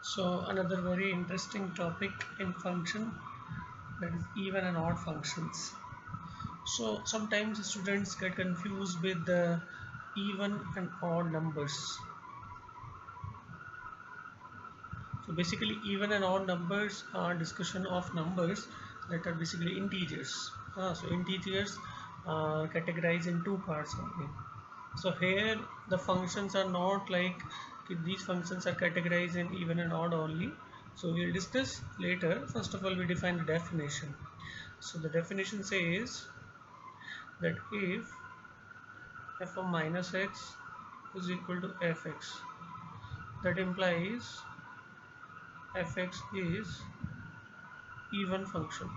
So another very interesting topic in function, that is even and odd functions. So sometimes students get confused with the even and odd numbers. So basically even and odd numbers are discussion of numbers that are basically integers. So integers are categorized in two parts only. So here the functions are not like these functions are categorized in even and odd only. So we'll discuss later. First of all, we define the definition. So the definition says that if f of minus x is equal to fx, that implies fx is even function.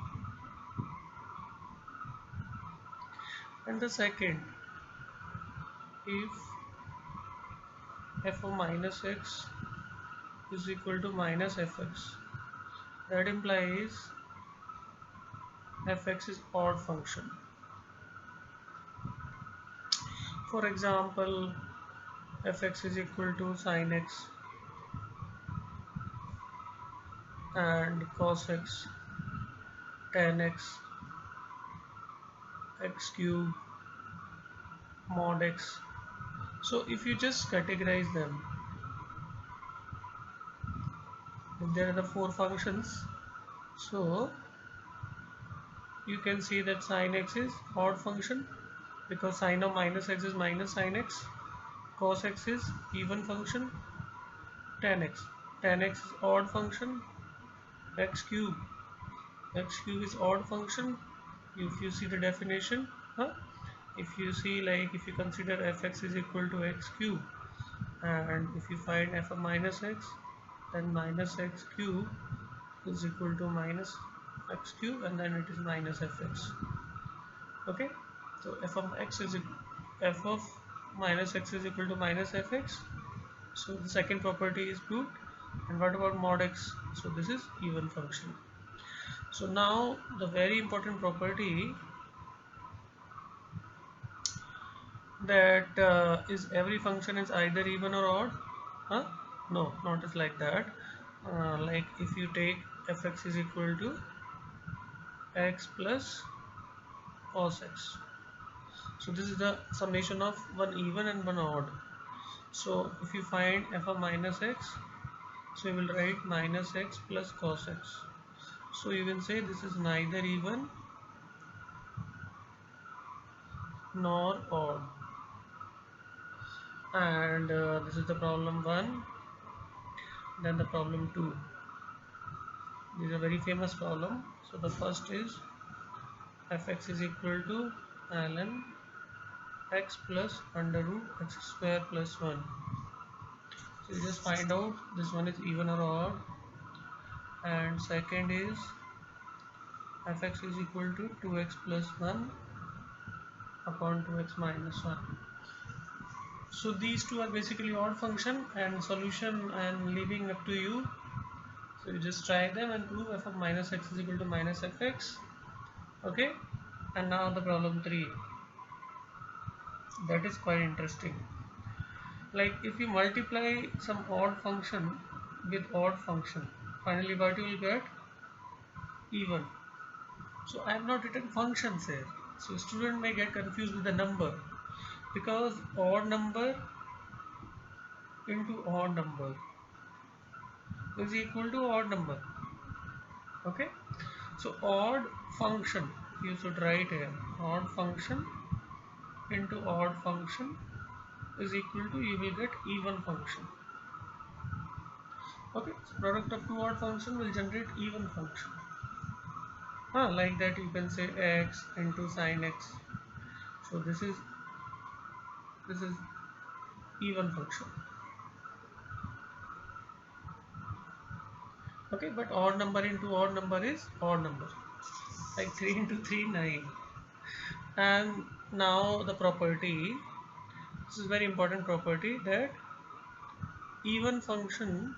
And the second, if f of minus x is equal to minus fx, that implies fx is odd function. For example, fx is equal to sin x and cos x, tan x, x cube, mod x. So if you just categorize them, there are the four functions. So you can see that sin x is odd function because sin of minus x is minus sin x, cos x is even function, tan x. Tan x is odd function, x cube. X cube is odd function. If you see the definition, if you see, like, if you consider fx is equal to x cube, and if you find f of minus x, then minus x cube is equal to minus x cube, and then it is minus fx. Okay, so f of minus x is equal to minus fx. So the second property is proved. And what about mod x? So this is even function. So now the very important property, that is every function is either even or odd. Huh? No, not is like that. Like if you take fx is equal to x plus cos x. So this is the summation of one even and one odd. So if you find f of minus x, so you will write minus x plus cos x. So you will say this is neither even nor odd. And this is the problem 1. Then the problem 2. This is a very famous problem. So the first is fx is equal to ln x plus under root x square plus 1. So you just find out this one is even or odd. And second is fx is equal to 2x plus 1 upon 2x minus 1. So these two are basically odd function, and solution I am leaving up to you. So you just try them and prove f of minus x is equal to minus fx. Okay, and now the problem 3, that is quite interesting. Like if you multiply some odd function with odd function, finally what you will get? Even. So I have not written functions here, so student may get confused with the number, because odd number into odd number is equal to odd number. Okay, so odd function you should write here, odd function into odd function is equal to, you will get even function. Okay, so product of two odd function will generate even function. Like that you can say x into sin x. So this is even function. Okay, but odd number into odd number is odd number, like 3 into 3 9. And now the property, this is very important property, that even function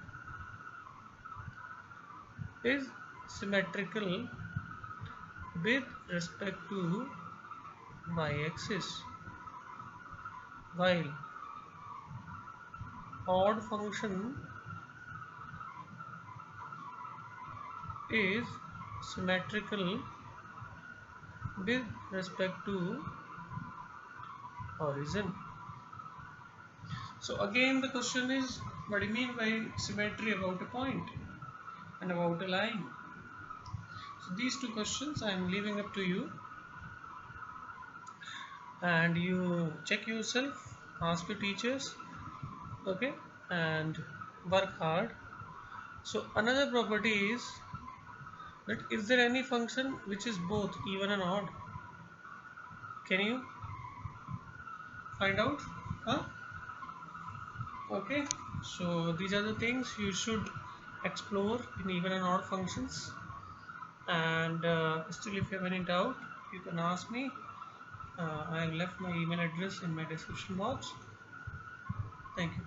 is symmetrical with respect to y-axis, while odd function is symmetrical with respect to origin. So again the question is, what do you mean by symmetry about a point and about a line? So these two questions I am leaving up to you, and you check yourself, ask your teachers, okay, and work hard. So another property is that is there any function which is both even and odd? Can you find out? Huh? Okay, so these are the things you should explore in even and odd functions. And still, if you have any doubt, you can ask me. I have left my email address in my description box. Thank you.